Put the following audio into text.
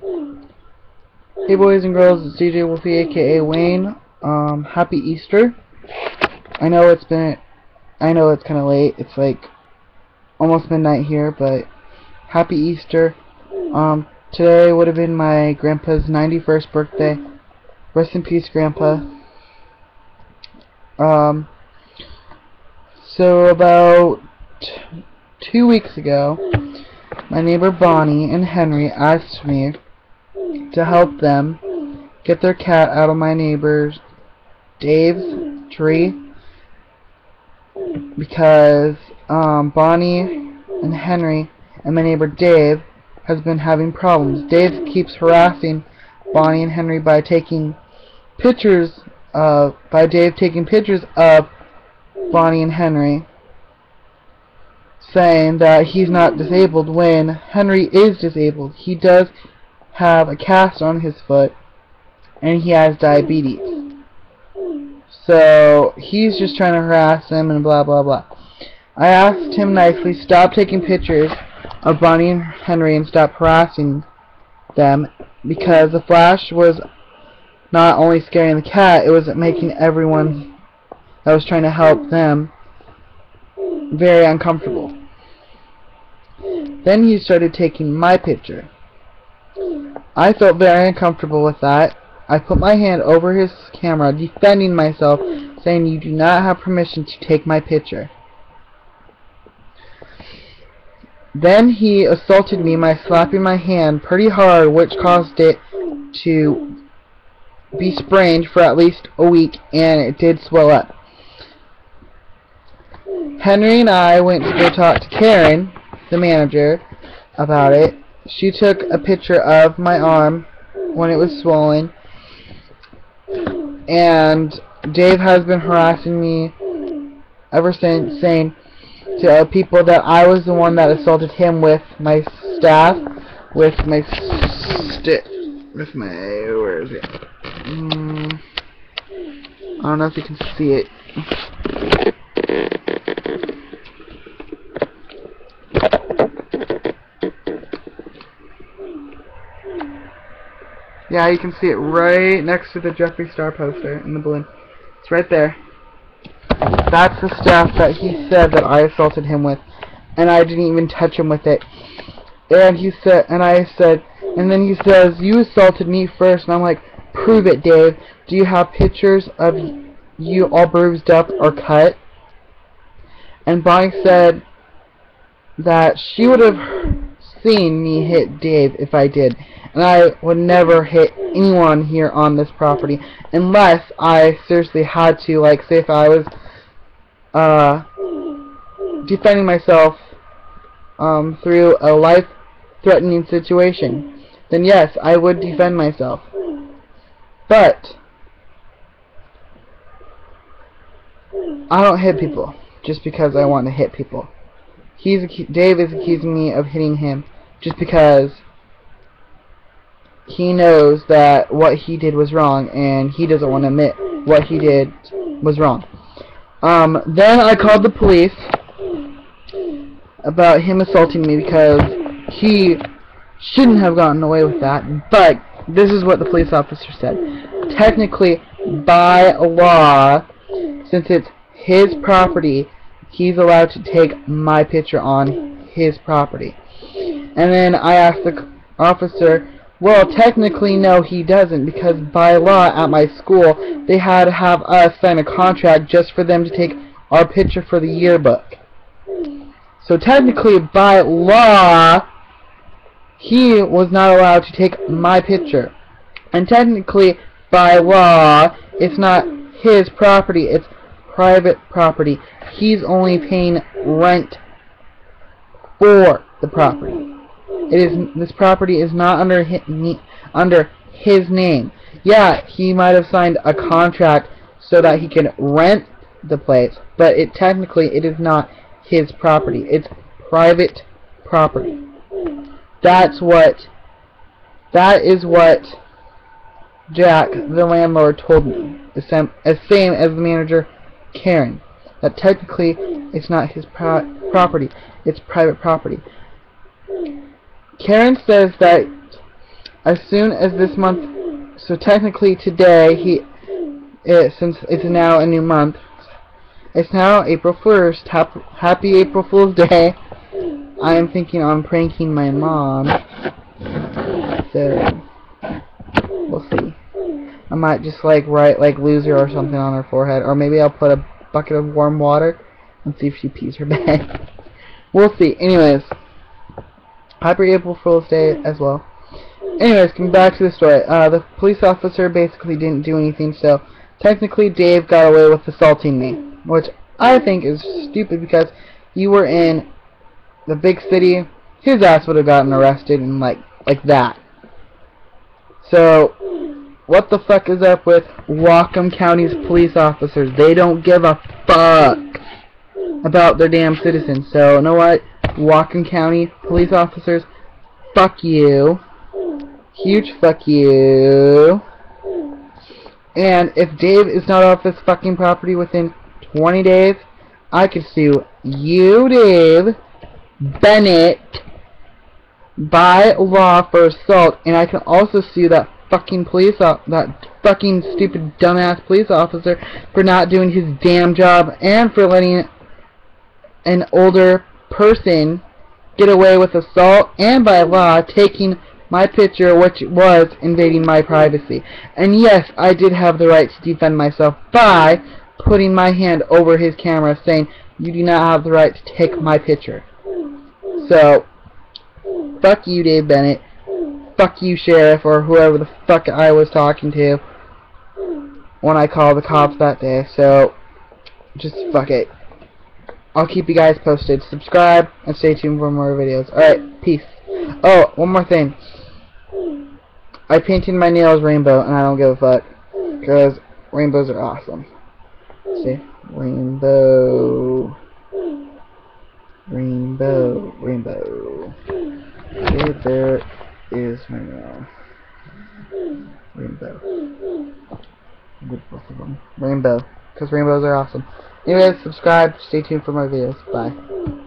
Hey boys and girls, it's DJ Wolfie aka Wayne. Happy Easter. I know it's kinda late. It's like almost midnight here, but happy Easter. Today would have been my grandpa's 91st birthday. Rest in peace, Grandpa. So about 2 weeks ago, my neighbor Bonnie and Henry asked me to help them get their cat out of my neighbor's Dave's tree because Bonnie and Henry and my neighbor Dave has been having problems. Dave keeps harassing Bonnie and Henry by taking pictures of Bonnie and Henry, saying that he's not disabled when Henry is disabled. He does have a cast on his foot and he has diabetes. So he's just trying to harass him and blah blah blah. I asked him nicely, stop taking pictures of Bonnie and Henry and stop harassing them, because the flash was not only scaring the cat, it was making everyone that was trying to help them very uncomfortable. Then he started taking my picture. I felt very uncomfortable with that. I put my hand over his camera, defending myself, saying, "You do not have permission to take my picture." Then he assaulted me by slapping my hand pretty hard, which caused it to be sprained for at least a week, and it did swell up. Henry and I went to go talk to Karen, the manager, about it. She took a picture of my arm when it was swollen, and Dave has been harassing me ever since, saying to people that I was the one that assaulted him with my staff, where is it? I don't know if you can see it. Yeah, you can see it right next to the Jeffree Star poster in the balloon. It's right there. That's the staff that he said that I assaulted him with, and I didn't even touch him with it. And he said, and then he says, "You assaulted me first." And I'm like, "Prove it, Dave. Do you have pictures of you all bruised up or cut?" And Bonnie said that she would have seen me hit Dave if I did. And I would never hit anyone here on this property unless I seriously had to, like say if I was defending myself through a life-threatening situation. Then yes, I would defend myself. But I don't hit people just because I want to hit people. Dave is accusing me of hitting him just because he knows that what he did was wrong, and he doesn't want to admit what he did was wrong. Then I called the police about him assaulting me because he shouldn't have gotten away with that. But this is what the police officer said. Technically, by law, since it's his property, he's allowed to take my picture on his property. And then I asked the officer, well, technically, no, he doesn't, because by law at my school, they had to have us sign a contract just for them to take our picture for the yearbook. So technically, by law, he was not allowed to take my picture. And technically, by law, it's not his property, it's private property. He's only paying rent for the property. This property is not under his name. Yeah, he might have signed a contract so that he can rent the place, but technically it is not his property. It's private property. That is what Jack, the landlord, told me. The same as the manager, Karen. That technically it's not his property. It's private property. Karen says that as soon as this month, so technically today, since it's now a new month, it's now April 1st, happy April Fool's Day. I am thinking on pranking my mom, so we'll see. I might just like write like loser or something on her forehead, or maybe I'll put a bucket of warm water and see if she pees her bed. We'll see. Anyways, happy April Fool's Day as well. Anyways, coming back to the story, the police officer basically didn't do anything, so technically Dave got away with assaulting me, which I think is stupid because you were in the big city. His ass would have gotten arrested and like that. So what the fuck is up with Whatcom County's police officers? They don't give a fuck about their damn citizens. So you know what, Whatcom County police officers, fuck you. Huge fuck you. And if Dave is not off this fucking property within 20 days, I could sue you, Dave Bennett, by law for assault, and I can also sue that fucking that fucking stupid dumbass police officer for not doing his damn job and for letting an older person get away with assault and by law taking my picture, which was invading my privacy. And yes, I did have the right to defend myself by putting my hand over his camera saying, you do not have the right to take my picture. So, fuck you, Dave Bennett. Fuck you, Sheriff, or whoever the fuck I was talking to when I called the cops that day. So, just fuck it. I'll keep you guys posted. Subscribe and stay tuned for more videos. Alright, peace. Oh, one more thing. I painted my nails rainbow, and I don't give a fuck, because rainbows are awesome. See? Rainbow. Rainbow. Rainbow. Okay, there is my nail. Rainbow. With both of them. Rainbow. Because rainbows are awesome. Anyways, subscribe. Stay tuned for more videos. Bye.